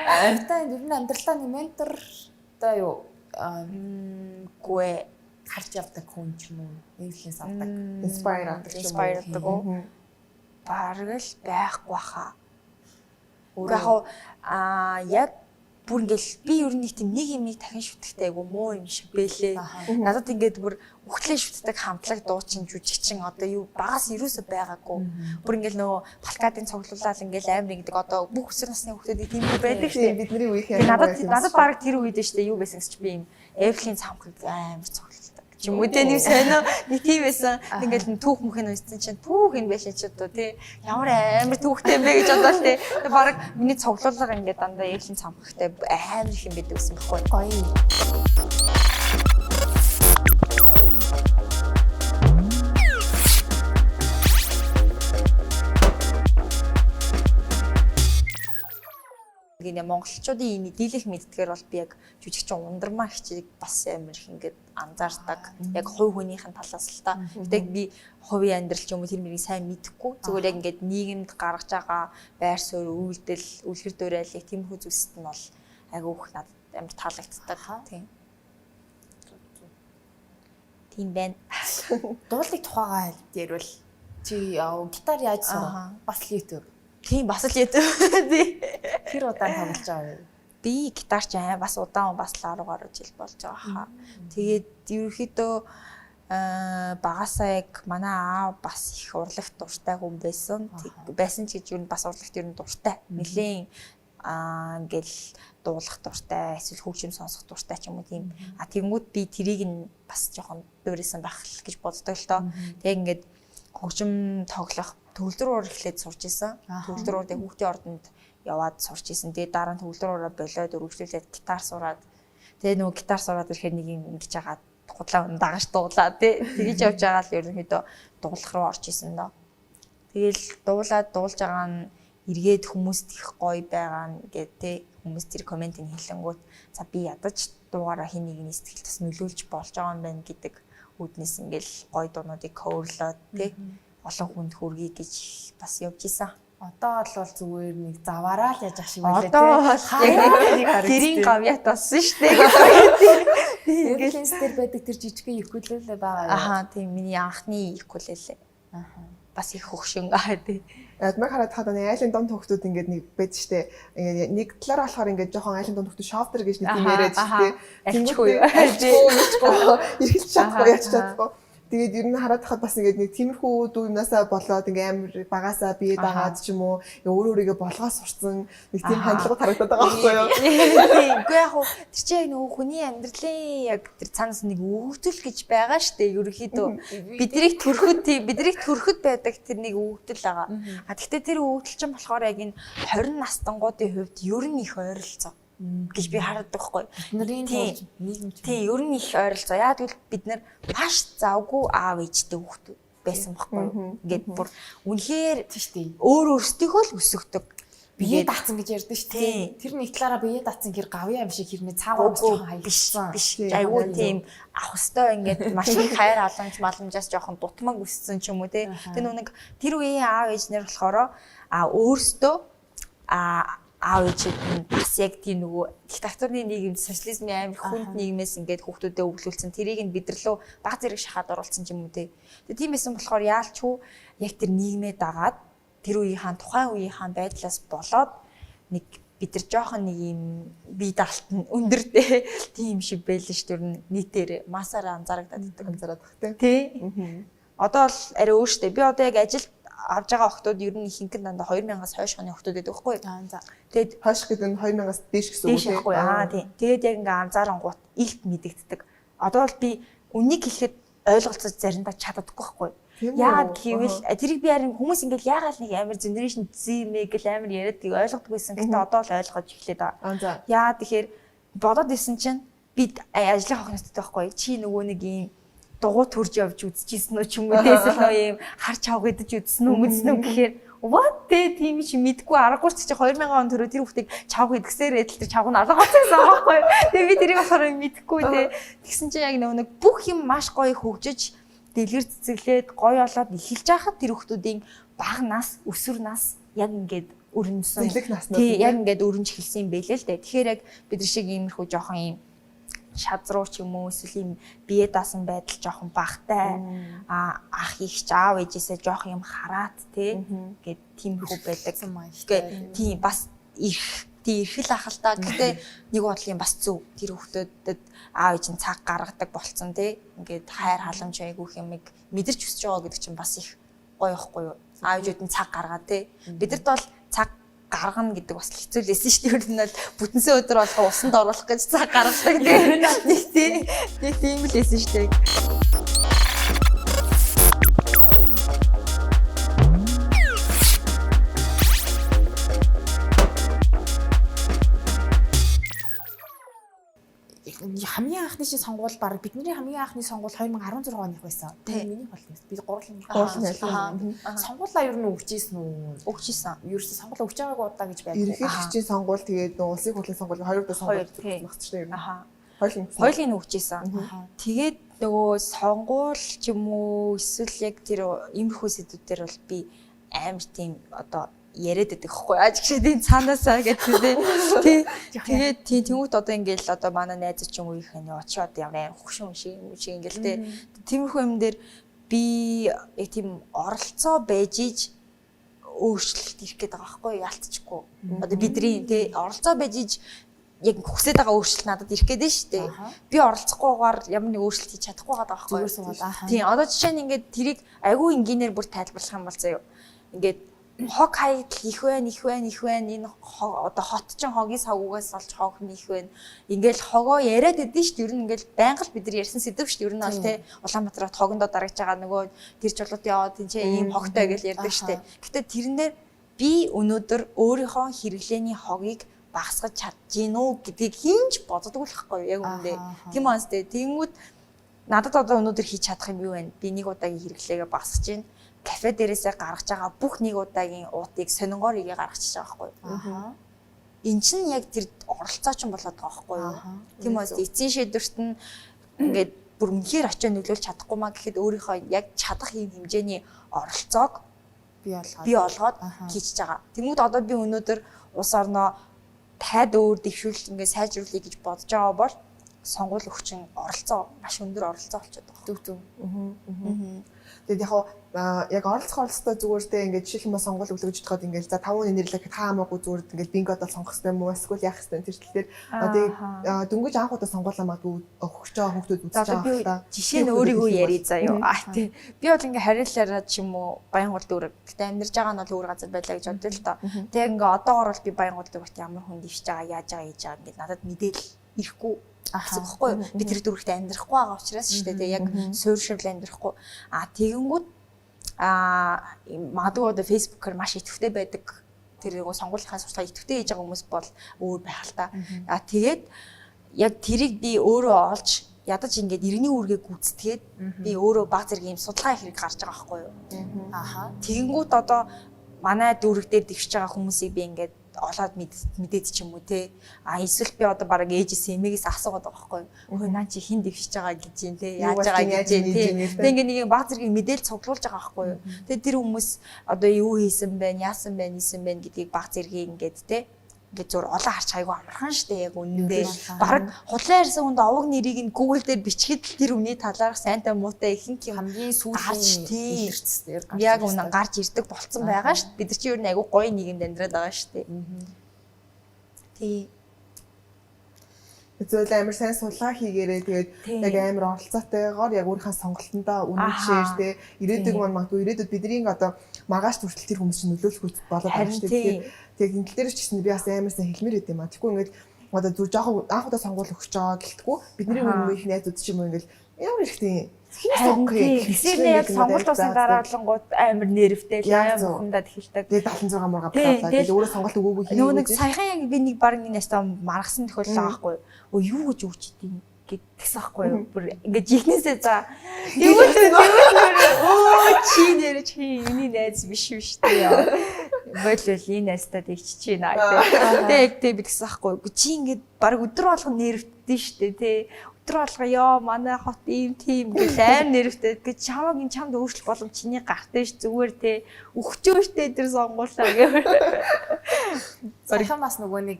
Артаа ер нь амьдралаа нэг ментор одоо юу гүй харж явдаг хүн ч юм уу нэглээс авдаг inspire авдаг уу бараг л байхгүй хаа. Өөрөө яг бүр ингээл би ер нь нэг юмыг дахин шүтгэдэг айгу муу юм шиг бэлээ. Надад ингээд бүр ухтлаа шүтдэг хамтлаг дуучин жүжигчин одоо юу багаас юусоо байгаагүй. Бүр ингээл нөгөө балкадын цуглуулаад ингээл амар нэгдэг одоо бүх өсвөр насны хүүхдүүд тийм байдаг шүү дээ. Бидний үеийн надад баг тэр үед шүү дээ юу байсан гэж би юм Эвлийн цамхаг амар цуглуулдаг. Ч юм уу те нэг сонио нэг тийм байсан. Ингээл түүх мөхөн үйсэн чинь түүх юм байшин ч одоо тий ямар амар түүхтэй юм бэ гэж бодлоо тий. Тэгээ баг миний цуглуулгаар ингээд дандаа Эвлийн цамхагтай амар их юм байдаг гэсэн байхгүй гоё. энэ монголчуудын ийм дийлэх мэддгээр бол би яг жүжигчин ундрмаа хичээг бас амар их ингээд анзаардаг. Яг хувь хүнийхэн талаас л та. Гэтэ би хувийн амьдрал ч юм уу тэр мэрийг сайн мэдэхгүй. Зүгээр яг ингээд нийгэмд гаргаж байгаа байр суурь, үйлдэл, үлгэр дуурайлыг тиймэрхүү зүйлсэд нь бол айгүй их надад амар таалагддаг. Тийм байна. Дуулыг тухайгаа ярил. Чи гитар яаж сурах? Бас л YouTube. Тийм бас л YouTube. Тэр удаан тоглож байгаа юу? Би гитар ч бас удаан бас л 10 гаруй жил болж байгаа хаа. Тэгээд ерөөхдөө багасаа яг манай аав бас их урлагт дуртай хүн байсан. Байсан ч гэж юу бас урлагт ер нь дуртай. Нилийн ингээл дуулах дуртай, эсвэл хөгжим сонсох дуртай ч юм уу тийм. Тэгэнгүүт би тэрийг нь бас жоохон дөөрөөсөн байх л гэж боддог л доо. Тэг ингээд хөгжим тоглох төвлөрөөр эхлээд сурч исэн. Төвлөрөөр тэг хүүхдийн ордонд яваад сурч исэн. Тэгээ дараа нь төвлөрөөрөө болоод өргөжлүүлээд гитар сураад. Тэгээ нөгөө гитар сураад ирэхээр нэг юм ингэж байгаа худлаа дагаж дуулаа тий. Тэгэж явж байгаа л ерөнхийдөө дуулах руу орж исэн доо. Тэгэл дуулж байгаа нь эргээд хүмүүст их гоё байгаа гэдэг тий. Хүмүүс тэр комментиг хэлэнгүүт за би ядаж дуугаараа хин нэгний сэтгэл бас нөлөөлж болж байгаа юм байна гэдэг үүднээс ингээл гоё дуунуудыг коверлоод тий. Олон хүнд хүргэе гэж бас явж исэн. Одоо бол зүгээр нэг заваараа л яаж ах шиг байлаа тий. Одоо яг гэрийн гавьяат болсон шүү дээ. Ингээд инстер байдаг тэр жижигхэн икүлэлээ байгаа. Тийм миний анхны икүлэлээ. Бас их хөгшингаа тий. Адмаг хараад хаад айлын донд хөвгтүүд ингээд нэг байд штэ. Ингээд нэг талаараа болохоор ингээд жоохон айлын донд хөвгтүүд шофтер гэж нэг юм яриад штэ. Альчгүй. Эргэлж чадахгүй яач чадахгүй. Тэгээд ер нь хараад хаад бас ингээд нэг тиймэрхүү дүү юмнасаа болоод ингээд амар багасаа бие дагаад ч юм уу өөрөө өөрийгөө болгоо сурцсан нэг тийм хандлагууд харагдаад байгаа байхгүй юу? Үгүй яг хөө тэр чинь яг нөгөө хүний амьдралын яг тэр цаанаас нэг өгөгдөл гэж байгаа штэ ерөнхийдөө биднийг төрөхөд байдаг тэр нэг өгөгдөл байгаа. Гэхдээ тэр өгөгдөл чинь болохоор яг энэ 20 настангуудын хувьд ер нь их ойролцоо гэж би хараад байгаа байхгүй. Бидний нийгэм тий ер нь их ойролцоо. Яа тэгвэл бид нар маш завгүй аав ээжтэй хүүхдүүд байсан байхгүй. Ингээд бүр үнэхээр тийштэй. Өөрөөсдийнхөө л өсөгдөг. Бие даацсан гэж ярьдэн шүү дээ. Тэр нэг талаараа бие даацсан гэр гавьяа юм шиг хэрнээ цаагаа жоохон хаягдсан. Биш. Айгуу тийм авах хөстой ингээд маш их хайр халамжаас жоохон дутмаг өссөн ч юм уу тий. Тэр нэг тэр үеийн аав ээж нар болохоор өөрсдөө аав ээжид нь бас яг тийм нөгөө диктатурны нийгэм социализмын амар хүнд нийгмээс ингээд хүүхдүүдэд өвлүүлсэн тэрийг нь бидэрлөө баг зэрэг шахаад оруулсан юм уу те. Тэгээ тийм байсан болохоор яалчгүй яг тэр нийгмээ дагаад тэр үеийнхэн тухайн үеийнхэн байдлаас болоод нэг бид нар жоохон нэг юм бие даалт нь өндөр тийм шиг байлаа ш тэр нийтээр масаараа анзаарагдаад анзаараад бах тий. Одоо л арай өөртөө би одоо яг ажил авж байгаа охтууд ер нь ихэнх нь дандаа 2000-аас хойш оны охтууд байдаг байхгүй. Тэгээд хойш гэдэг нь 2000-аас дээш гэсэн үг тийм. Тэгээд яг ингээ анзаарангуут илт мэдэгддэг. Одоо бол би үнийг хэлэхэд ойлголцож заримдаа чаддаггүй байхгүй. Яагаад гэвэл тэрийг би харин хүмүүс ингээл яагаад нэг амар generation Z гэл амар яриад тийг ойлгохгүй байсан. Гэтэ одоо л ойлгож эхлэв даа. Яагаад тэгэхээр бодоод исэн чинь би ажлын охиносттой байхгүй. Чи нөгөө нэг юм дугуй төрж явж үзчихсэн үү ч юм уу эсвэл нөө юм харч авах идэж үзсэн үү мэдсэн үү гэхээр what тийм чи мэдгүй аргагүй ч 2000 он төрөө тэр хүүхдийг чавх идгсээр эдэл тэр чавх нь алгацсан байхгүй. Тэгээ би тэрийг болохоор мэдгүй тэгсэн чинь яг нэг бүх юм маш гоё хөгжиж дэлгэр цэцэглээд гоё болоод эхэлж байхад тэр хүүхдүүдийн бага нас өсвөр нас яг ингээд өрнөсөн. Тий яг ингээд өрнөж эхэлсэн юм байлээ л дээ. Тэгэхээр яг бид нар шиг иймэрхүү жоохон юм шазруу ч юм уу эсвэл юм бие даасан байдал жоохон багтай ах их ч аав ээжээсээ жоох юм хараат тий гэд тиймэрхүү байдаг. Тийм бас их л ахалтай. Гэхдээ нэг бодлын бас зөв тэр хүүхдүүдэд аав ээж нь цаг гаргадаг болцсон тий ингээд хайр халамж айгүйх юмыг мэдэрч өсөж байгаа гэдэг чинь бас их гоё ихгүй юу. Аав ээжүүд нь цаг гаргаа тий бидэрт бол цаг гаргана гэдэг бас хэцүү л эсэн шүү дээ. Ер нь бол бүтэнсээ өдөр болохоо усанд оруулах гэж цаг гаргадаг тийм. Нэг тийм л эсэн шүү дээ. Хамгийн анх анхны шиг сонгуул баг бидний хамгийн анхны сонгуул 2016 оных байсан. Миний бол би 3 сонгуулаа ер нь өгчээсэн үү? Өгчээсэн. Ерөөсөө сонгуулаа өгч байгаагүй удаа гэж байдаг. Ерөнхийлөгчийн сонгуул тэгээд улсын хурлын сонгуул хоёр удаа сонгуул багчтай ер нь. Хоёулын өгчээсэн. Тэгээд нөгөө сонгуул ч юм уу эсвэл яг тэр иймэрхүү сэдвүүдээр бол би амар тийм одоо яриад байдаг хгүй ааж гişэдийн цаанаасаа гэдэг тий. Тэгээд тэмүүт одоо ингээл одоо манай найз чинь үеийнхэн очоо одоо ямар хөгшин шиг юм шиг ингээл тий. Тиймэрхүү юм дээр би яг тийм оролцоо байж иж өөрчлөлт ирэх гээд байгаа хгүй ялцчихгүй. Одоо бидний тий оролцоо байж иж яг хүсэж байгаа өөрчлөлт надад ирэх гээд нь шүү дээ. Би оролцохгүйгээр ямар нэг өөрчлөлт хийж чадахгүй байгаа байхгүй. Тийм одоо жишээ нь ингээд тэрийг айгүй энгийнээр бүр тайлбарлах юм бол заяа. Ингээд хог хайд их байна энэ одоо хотчин хогийн савгуугаас олж хог нэх байна. Ингээл хогоо яриад байдэн шүү дээ. Ер нь ингээл байнга л бид нар ярьсан сэдв шүү дээ. Ер нь бол те Улаанбаатарт хогондоо дарагж байгаа нөгөө тэр чулууд яваад тэнцээ ийм хогтой гэж ярьдаг шүү дээ. Гэтэ тэрнээр би өнөөдөр өөрийнхөө хэрэглээний хогийг багасгаж чадж гин үү гэдгийг хинж боддог л байхгүй яг үүндээ. Тийм үнэстэй. Тэнгүүд надад одоо өнөөдөр хийж чадах юм юу вэ? Би нэг удаагийн хэрэглээгээ багасгаж гин. Кафе дээрээсээ гаргаж байгаа бүх нэг удаагийн уутыг сонингоор игээ гаргачихж байгаа байхгүй. Эн чинь яг тэр оролцоо ч болоод байгаа байхгүй юу? Тийм үү? Эцсийн шийдвэрт нь ингээд бүр үнэхээр очио нөлөөлж чадахгүй маа гэхэд өөрийнхөө яг чадах юм хэмжээний оролцоог би олгоод хийчихэж байгаа. Тэнгүүд одоо би өнөөдөр улс орноо тайд өөр дэвшүүлэлт ингээд сайжруулъя гэж бодож байгаа бол сонгуул өгчин оролцоо маш өндөр оролцоо болчиход байгаа. Төв. Тэгээд яг оролцохолтой зүгээртэй ингээд жишээлбэл сонгуул өглөөж тоход ингээд за 5 нэрлэх хаамаагүй зүгээр ингээд бингод бол сонгох хэрэгтэй мүү эсвэл яах хэрэгтэй тэр тал дээр одоо дөнгөж анх удаа сонгуулаа магадгүй өгч байгаа хүмүүс үзэж байгаа. Жишээ нь өөрийгөө ярий заяа. Тий. Би бол ингээд хариулаараа ч юм уу Баянгуулд үүрэг. Гэтэ амьдарч байгаа нь бол өөр газар байлаа гэж боддог л доо. Тэгээд ингээд одоогор бол би Баянгуулд үүрэгт ямар хүн дэвшиж байгаа яаж байгаа хийж байгаа ингээд надад мэдээлэл ирэхгүй асуухгүй би тэр дүрхт амьдрахгүй байгаа учраас шүү дээ яг суурьшрал амьдрахгүй тэгэнгүүт магадгүй одоо фэйсбүүкээр маш идэвхтэй байдаг тэр нэг сонгуулийнхаа сурталчилгаа идэвхтэй хийж байгаа хүмүүс бол өөр байх л та тэгээд яг тэрийг би өөрөө олж ядаж ингээд иргэний үүргээ гүйцэтгээд би өөрөө баг зэрэг юм судалгаа хэрэг гарч байгаа байхгүй юу тэгэнгүүт одоо манай дүрэг дээр дэвшиж байгаа хүмүүсийг би ингээд олоод мэдээд ч юм уу те эсвэл би одоо бараг ээжээс эмээгээс асуугаад байгаа байхгүй юу наа чи хин дэвшиж байгаа гэж юм те яаж байгаа гэж те тэг ингээ нэг баг зэрэг мэдээлэл цуглуулж байгаа байхгүй юу тэг тэр хүмүүс одоо юу хийсэн бэ яасан бэ гэдгийг баг зэрэг ингээд те ингээд зур олон харч айгу амархан штэ яг үнэндээ бараг худлаа ярьсан хүнд овог нэрийг нь Google дээр бичгээд тэр хүний талаарх сайнтай муутай ихэнх юм хамгийн сүүлийн илэрцээр яг үнэн гарч ирдэг болцсон байгаа штэ бид нар чи ер нь айгу гоё нийгэмд амьдраад байгаа штэ тий зөвл амар сайн сулгаа хийгээрээ тэгээд яг амар оролцоотойгоор яг өөрийнхөө сонголтондоо үнэн шээр те ирээдүйг магадгүй ирээдүйд бидний одоо маргааш хүртэл тэр хүмүүс чинь нөлөөлөх хүч болоод байгаа шүү дээ. Тэгээд энэ тал дээр ч гэсэн би бас амар сайн хэлмээр байд юм а. Тэгэхгүй ингээд одоо зүр жоохон анх удаа сонгуул өгч байгаа гэлтгүү бидний өмнөх найзууд ч юм уу ингээд ямар ихтэй Тэсэрнээ яг сонгуульд усан дараалангууд амар нервтэй л амар хумдад хэлдэг. Тэгээд 76 мурга болоо. Тэгээд өөрөө сонголт өгөөгүй хийх. Нөгөө нэг саяхан яг би нэг баг нэг настаа маргасан тохиолдол байгаа байхгүй юу? Юу гэж өгч идэв гэдгсэн байхгүй юу? Бүр ингээд жихнээсээ за тэгвэл чи нэр чи миний найз биш биш тээ. Болол энэ настад иччихэ наа гэдэг. Тэг би тэгсэн байхгүй юу? Чи ингээд баг өдөр болгон нервтэй штэ тээ. Болго манай хот ийм тийм гэж аим нэрвтэй гэж чамаг энэ чамд өөрчлөх боломж чиний гартай ш зүгээр те өгчөөштэй тэр сонгуулаа гэв. Саяхан бас нөгөө нэг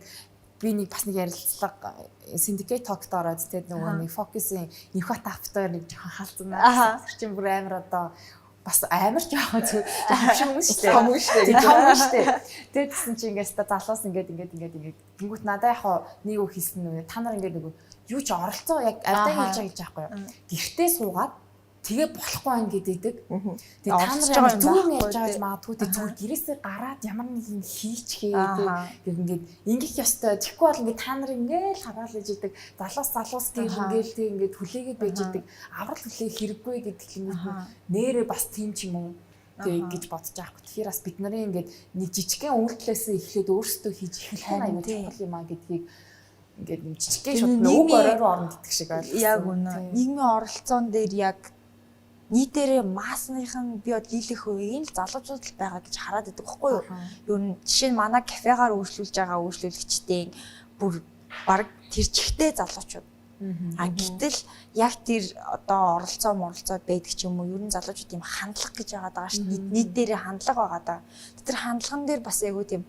би нэг бас нэг ярилцлага syndicate talk-д ороод те нөгөө нэг focus-ийн инхот автор нэг жоохон халдсан байна. Чинь бүр амар одоо бас амар жоохон зүг юм шүү дээ. Том шүү дээ. Тэгээд тэгсэн чинь ингээс та залуус ингээд гингүүт надаа яг нэг үг хийсэн нүг та нар ингээд нэг юу ч оролцоо яг ардаа хийж байгаа байхгүй юу. Гэртээ суугаад тэгээ болохгүй ан гэдэг. Тэгээ та нар зүгээр яаж байгаа гэж магадгүй тэг зүгээр гэрээсээ гараад ямар нэг юм хийчихээ гэдэг ингээд ингэх ёстой. Тэгэхгүй бол ингээд та нар ингээл хараал хийж идэг. Залуус гэр ингээл тэг ингээд хүлээгээд байж идэг. Аврал хүлээх хэрэггүй гэдэг юм нэрээ бас тийм ч юм уу тэг гэж бодож байгаа хгүй. Тэгэхээр бас бид нарын ингээд нэг жижигхэн үйлдэлээс эхлээд өөрсдөө хийж эхлэх нь аюул чухал юм а гэдгийг ингээд юм жижигхэн шууд үг оройроо орно гэдэг шиг ойлгосон. Яг үнэ. Нийгмийн оролцоон дээр яг нийтээрээ маасныхан би бод дийлэх үеийн л залуучууд л байгаа гэж хараад байдаг байхгүй юу? Ер нь жишээ нь манай кафегаар үйлчлүүлж байгаа үйлчлүүлэгчдийн бүр баг тэр чигтээ залуучууд. Гэтэл яг тэр одоо оролцоо байдаг ч юм уу ер нь залуучууд юм хандлага гэж байгаа шүү дээ. Нийт дээрээ хандлага байгаа даа. Тэр хандлаган дээр бас айгүй тийм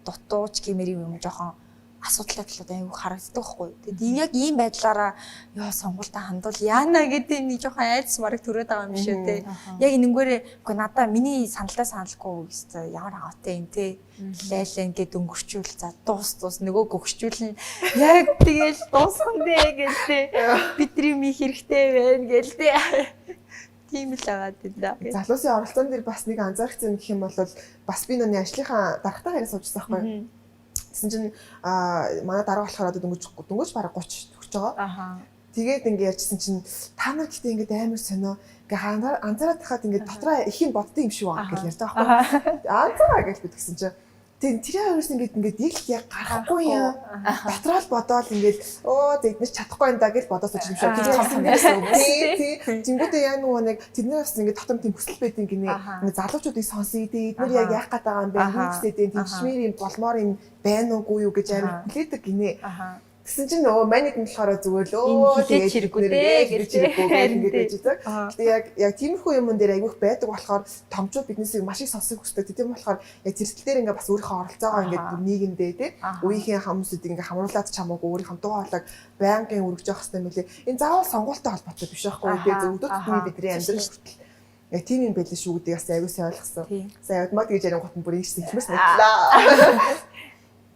дутууч гэмээр юм жоохон асуудалтай талууд айгүй харагддаг байхгүй. Тэгээд яг ийм байдлаараа ёо сонгуультаа хандвал яана гэдэг нэг жоохон айдас марыг төрөөд байгаа юм шүү те. Яг энэнгээрээ үгүй надаа миний саналтай саналгүй гэсэн ямар хаваатай юм те. Лайлан гэд өнгөрчүүл за дуус нөгөө гөгшчүүлэн яг тэгэл дуусхан дээ гэлтэй. Бидний ми хэрэгтэй байна гэлтэй. Тийм л байгаа дээ. Залуусын оролцоон дээр бас нэг анзаарах зүйл гэх юм бол бас би нүний ажлынхаа дарагтаа хараа суужсан байхгүй. Тэгсэн чинь манай дараа болохоор одоо дөнгөж бараг 30 хүрч байгаа. Тэгээд ингээд ярьжсэн чинь та нар гэхдээ ингээд амар сонио ингээ анзаараад тахад ингээд дотроо их юм бодсон юм шиг байгаа гэж ярьж байгаа байхгүй. Анзаараа гэж бидгсэн чинь тэр хоёроос ингээд яг яг гарахгүй юм. Дотроо л бодоол ингээд эднэр чадахгүй юм да гэж бодоосоо юм шиг. Тийм. Тэнгүүдээ яа нөгөө нэг тэднэр бас ингээд дотор тийм хүсэл байдیں۔ Гинэ. Ингээд залуучуудыг сонсъё дээ. Эднэр яг яах гээд байгаа юм бэ? Юу гэстэй дээ. Тэмчмэр юм болмоор юм байна уугүй юу гэж амар хүлээдэг гинэ. Тэгсэн чинь нөгөө манайд нь болохоор зүгээр л тэгээд хэрэггүй дээ гэж ингээд байж байгаа. Гэтэ яг тиймэрхүү юмн дээр аявих байдаг болохоор томчууд биднээсээ маш их сонсох хүсдэг. Тийм болохоор яг зэрэгтэл дээр ингээд бас өөрийнхөө оролцоогоо ингээд нийгэмдээ тий үеийнхэн хүмүүсүүдийг ингээд хамруулад ч хамаагүй өөрийнхөө дуу хоолойг байнгын өргөж явах хэрэгтэй мөлий. Энэ заавал сонгуультай холбоотой биш байхгүй тий зөвхөн бидний амьдрал хүртэл яг тийм юм байл шүү гэдгийг бас аягүй сайн ойлгосон. Сайн явдмаг гэж ярингууд нь бүр ийс ихмэс мэтлээ.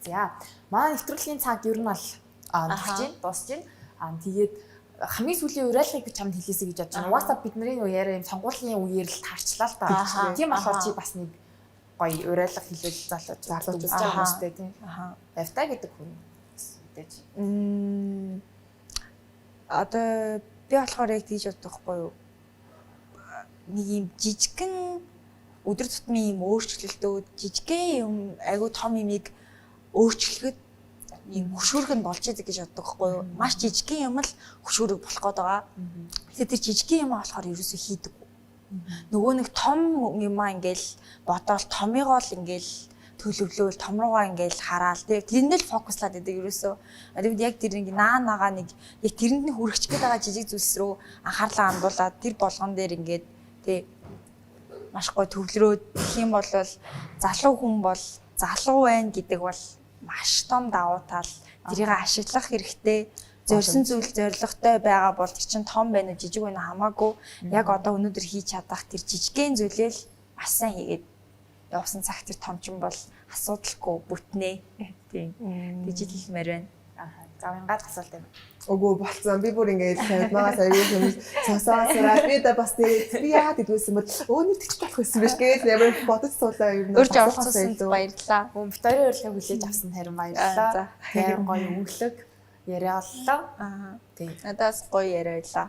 За манай нэвтрүүлгийн цаг ер нь бол дуусж байна. Тэгээд хамгийн сүүлийн уриалгыг би чамд хэлээсэй гэж бодож байна. WhatsApp бидний нөгөө яриа юм сонгуулийн үеэр л таарчлаа л да. Тийм болохоор чи бас нэг гоё уриалга хэлээд залуучууд байгаа хүмүүстэй тийм. Байвтай гэдэг хүн үдэж. Одоо би болохоор яг тийж боддог байхгүй юу? Нэг юм жижигхэн өдөр тутмын юм өөрчлөлтүүд, жижигхэн юм айгуу том юмыг өөрчлөхөд ийм хөшүүрэг нь болж идэг гэж боддог байхгүй юу? Маш жижигхэн юм л хөшүүрэг болох гээд байгаа. Тэгэхээр тэр жижигхэн юм болохоор ерөөсөө хийдэг. Нөгөө нэг том юмаа ингээл бодоол томыгоо л ингээл төлөвлөөл том руугаа ингээл хараал тэрэнд л фокуслаад идэг ерөөсөө. Тэгэд яг тэр нэг наанаага нэг яг тэрэнд нь хүрэх гээд байгаа жижиг зүйлс рүү анхаарлаа хандуулаад тэр болгон дээр ингээд тий маш гой төвлөрөөд гэх юм бол залуу хүн бол залуу байна гэдэг бол маш том давуу тал тэрийг ашиглах хэрэгтэй. Зорьсон зүйл зоригтой байгаа бол тэр чинь том байна уу жижиг байна хамаагүй яг одоо өнөөдөр хийж чадах тэр жижигхэн зүйлээ л маш сайн хийгээд явсан цаг тэр томчин бол асуудалгүй бүтнэ. Тийм. Дижитал хэлмээр байна. За ингаад асуулт байна. Үгүй болцсон. Би бүр ингээд тавьмаас аягүй юм сонсоосраа би да бас би яагаад гэдгүйсэн бол өөний тэгч болох байсан биш гэж ямар бодож суулаа юм. Урьж оролцсон баярлалаа. Битүүрийн урилгыг хүлээж авсан харин баярлалаа. Тэр гоё өнгөлөг яриа боллоо. Тийм. Надаас гоё яриалаа.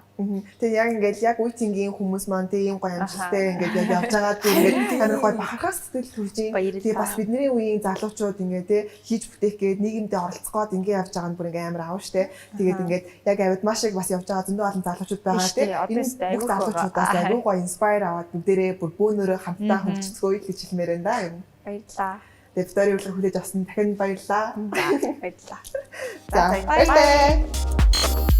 Тэгээ яг ингээд яг үеийнгийн хүмүүс маань тийм гоё амжилттай ингээд яг явж байгаа тийм ингээд амар гоё бахархаас сэтгэл төрж юм. Тэгээ бас бидний үеийн залуучууд ингээд тий хийж бүтээх гээд нийгэмдээ оролцоход ингээд явж байгаа нь бүр ингээд амар аав штэ. Тэгээд ингээд яг авид маш их бас явж байгаа зөндөө олон залуучууд байгаа тий. Энэ залуучуудаас аягүй гоё инспайр аваад бүгдээрээ бүр бөөнөрөө хамтдаа хөгжцгөөе гэж хэлмээр байна да. Баярлалаа. Дэвтэрийн урилга хүлээж авсан дахин баярлалаа. Баярлалаа. За баярлалаа.